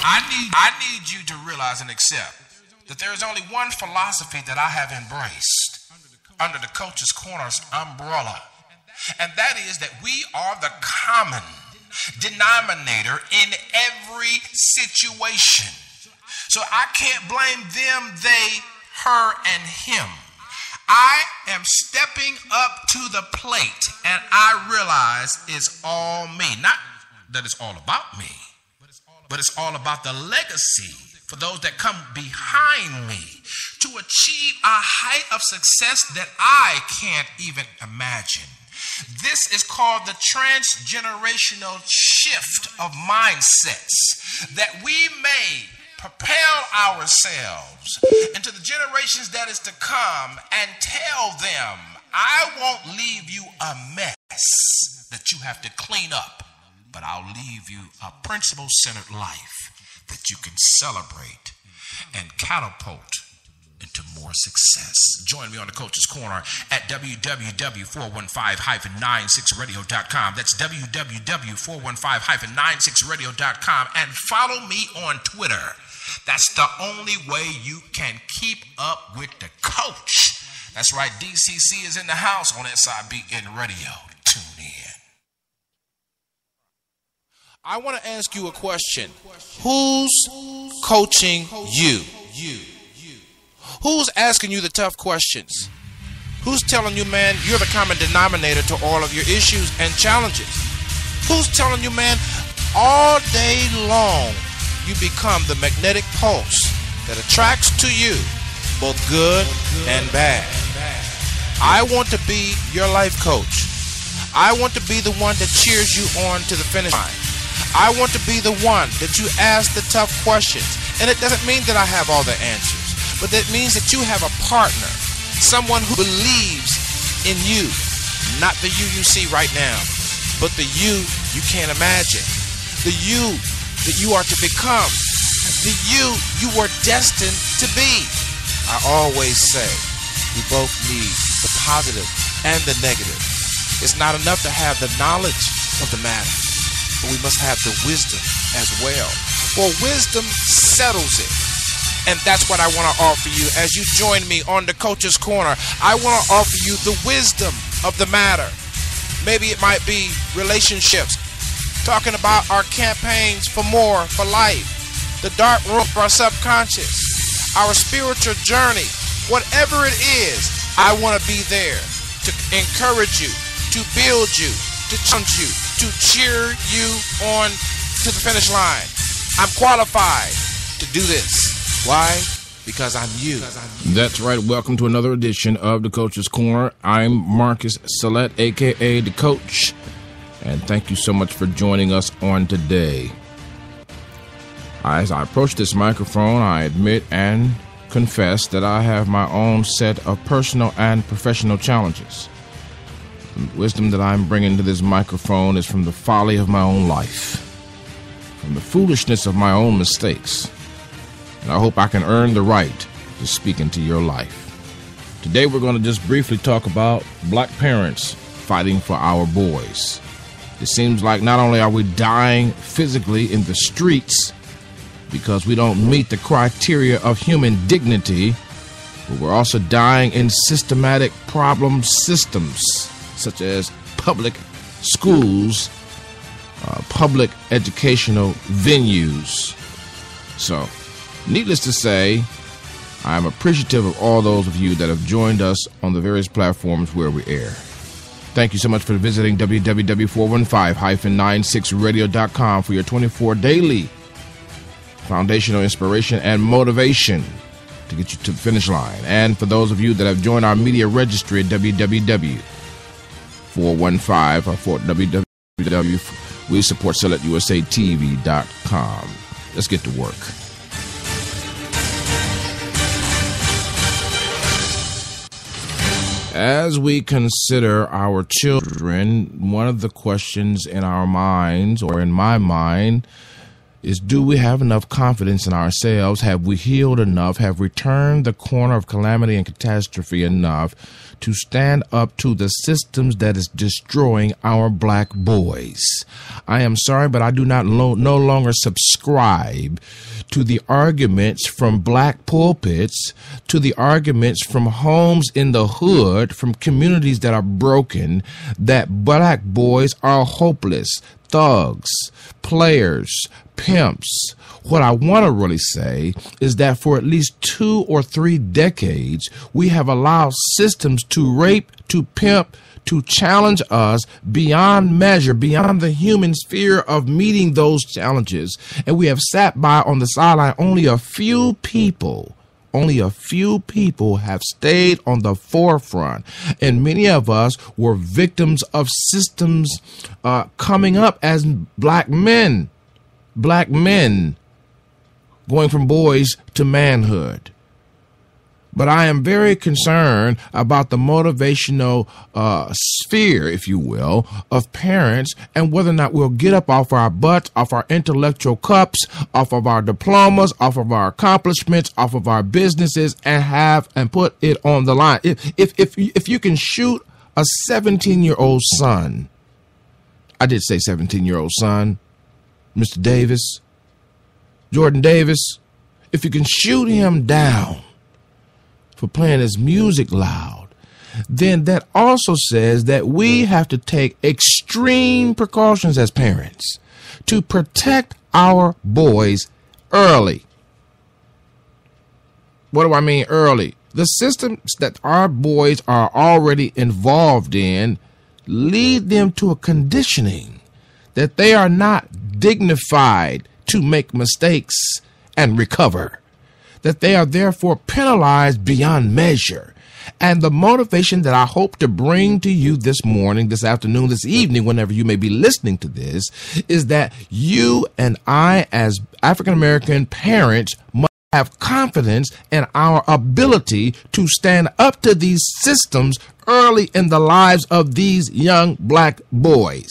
I need you to realize and accept that there is only one philosophy that I have embraced under the Coach's Corner's umbrella, and that is that we are the common denominator in every situation. So I can't blame them, they, her, and him. I am stepping up to the plate, and I realize it's all me. Not that it's all about me, but it's all about the legacy for those that come behind me to achieve a height of success that I can't even imagine. This is called the transgenerational shift of mindsets that we may propel ourselves into the generations that is to come and tell them, I won't leave you a mess that you have to clean up, but I'll leave you a principle-centered life that you can celebrate and catapult into more success. Join me on the Coach's Corner at www.415-96radio.com. That's www.415-96radio.com, and follow me on Twitter. That's the only way you can keep up with the coach. That's right, DCC is in the house on SIBN Radio. Tune in. I want to ask you a question. Who's coaching you? Who's asking you the tough questions? Who's telling you, man, you're the common denominator to all of your issues and challenges? Who's telling you, man, all day long, you become the magnetic pulse that attracts to you both good and bad? I want to be your life coach. I want to be the one that cheers you on to the finish line. I want to be the one that you ask the tough questions. And it doesn't mean that I have all the answers, but that means that you have a partner, someone who believes in you, not the you see right now, but the you can't imagine, the you that you are to become, the you were destined to be. I always say we both need the positive and the negative. It's not enough to have the knowledge of the matter, but we must have the wisdom as well. For wisdom settles it. And that's what I want to offer you as you join me on the Coach's Corner. I want to offer you the wisdom of the matter. Maybe it might be relationships, talking about our campaigns for more, for life, the dark room of our subconscious, our spiritual journey, whatever it is. I want to be there to encourage you, to build you, to challenge you, to cheer you on to the finish line. I'm qualified to do this. Why? Because I'm you. That's right. Welcome to another edition of the Coach's Corner. I'm Marcus Salette, a.k.a. The Coach, and thank you so much for joining us on today. As I approach this microphone, I admit and confess that I have my own set of personal and professional challenges. The wisdom that I'm bringing to this microphone is from the folly of my own life, from the foolishness of my own mistakes. And I hope I can earn the right to speak into your life. Today we're going to just briefly talk about black parents fighting for our boys. It seems like not only are we dying physically in the streets because we don't meet the criteria of human dignity, but we're also dying in systematic problem systems such as public schools, public educational venues. So, needless to say, I'm appreciative of all those of you that have joined us on the various platforms where we air. Thank you so much for visiting www.415-96radio.com for your 24 daily foundational inspiration and motivation to get you to the finish line. And for those of you that have joined our media registry at www.415 or we support SelectUSATV.com. Let's get to work. As we consider our children, one of the questions in our minds, or in my mind, is, do we have enough confidence in ourselves? Have we healed enough? Have we turned the corner of calamity and catastrophe enough to stand up to the systems that is destroying our black boys? I am sorry, but I do not no longer subscribe to the arguments from black pulpits, to the arguments from homes in the hood, from communities that are broken, that black boys are hopeless, thugs, players, pimps. What I want to really say is that for at least 2 or 3 decades, we have allowed systems to rape, to pimp, to challenge us beyond measure, beyond the human sphere of meeting those challenges. And we have sat by on the sideline. Only a few people have stayed on the forefront. And many of us were victims of systems coming up as black men going from boys to manhood. But I am very concerned about the motivational sphere, if you will, of parents, and whether or not we'll get up off our butts, off our intellectual cups, off of our diplomas, off of our accomplishments, off of our businesses, and put it on the line. If you can shoot a 17-year-old son, I did say 17-year-old son, Mr. Davis, Jordan Davis, if you can shoot him down for playing his music loud, then that also says that we have to take extreme precautions as parents to protect our boys early. What do I mean early? The systems that our boys are already involved in lead them to a conditioning that they are not dignified to make mistakes and recover, that they are therefore penalized beyond measure. And the motivation that I hope to bring to you this morning, this afternoon, this evening, whenever you may be listening to this, is that you and I, as African-American parents, must have confidence in our ability to stand up to these systems early in the lives of these young black boys,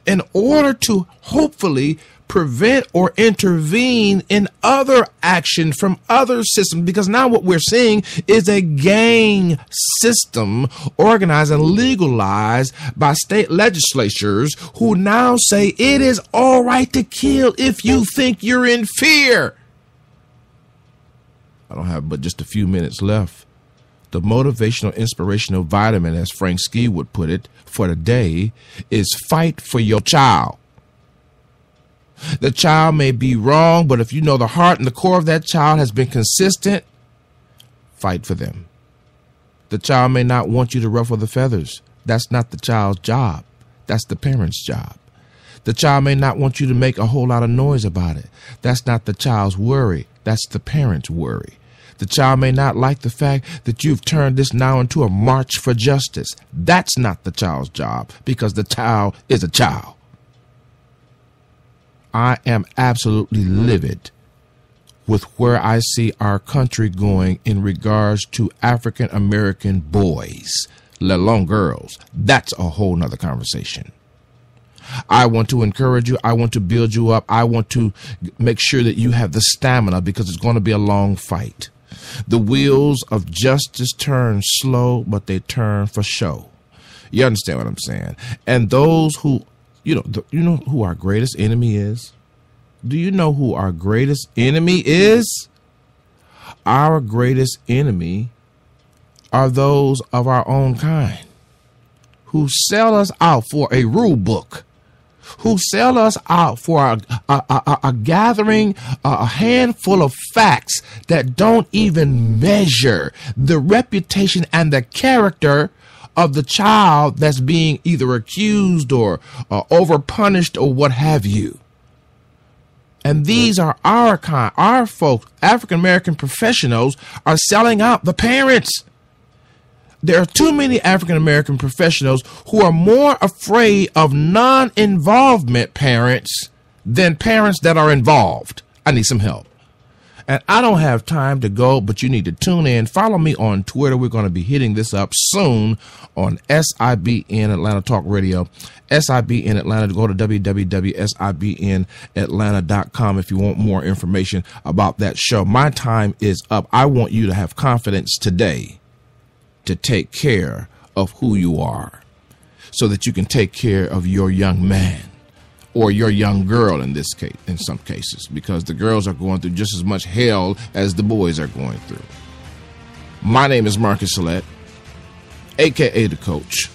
in order to hopefully prevent or intervene in other action from other systems. Because now what we're seeing is a gang system organized and legalized by state legislatures who now say it is all right to kill if you think you're in fear. I don't have but just a few minutes left. The motivational, inspirational vitamin, as Frank Ski would put it, for the day is fight for your child. The child may be wrong, but if you know the heart and the core of that child has been consistent, fight for them. The child may not want you to ruffle the feathers. That's not the child's job. That's the parent's job. The child may not want you to make a whole lot of noise about it. That's not the child's worry. That's the parent's worry. The child may not like the fact that you've turned this now into a march for justice. That's not the child's job, because the child is a child. I am absolutely livid with where I see our country going in regards to African American boys, let alone girls. That's a whole nother conversation. I want to encourage you. I want to build you up. I want to make sure that you have the stamina, because it's going to be a long fight. The wheels of justice turn slow, but they turn for show. You understand what I'm saying? And those who, you know who our greatest enemy is? Do you know who our greatest enemy is? Our greatest enemy are those of our own kind who sell us out for a rule book, who sell us out for a gathering, a handful of facts that don't even measure the reputation and the character of the child that's being either accused or overpunished or what have you. And these are our kind, our folks, African-American professionals are selling out the parents. There are too many African-American professionals who are more afraid of non-involvement parents than parents that are involved. I need some help. And I don't have time to go, but you need to tune in. Follow me on Twitter. We're going to be hitting this up soon on SIBN Atlanta Talk Radio. SIBN Atlanta. Go to www.sibnatlanta.com if you want more information about that show. My time is up. I want you to have confidence today to take care of who you are so that you can take care of your young man. Or your young girl in this case, in some cases, because the girls are going through just as much hell as the boys are going through. My name is Marcus Salette, aka the Coach,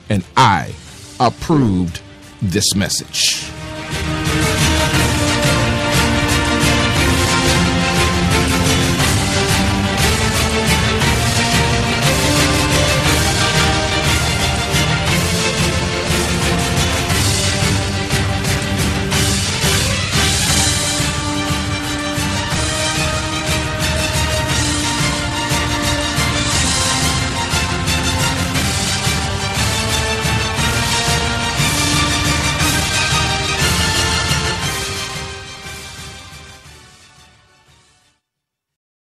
and I approved this message.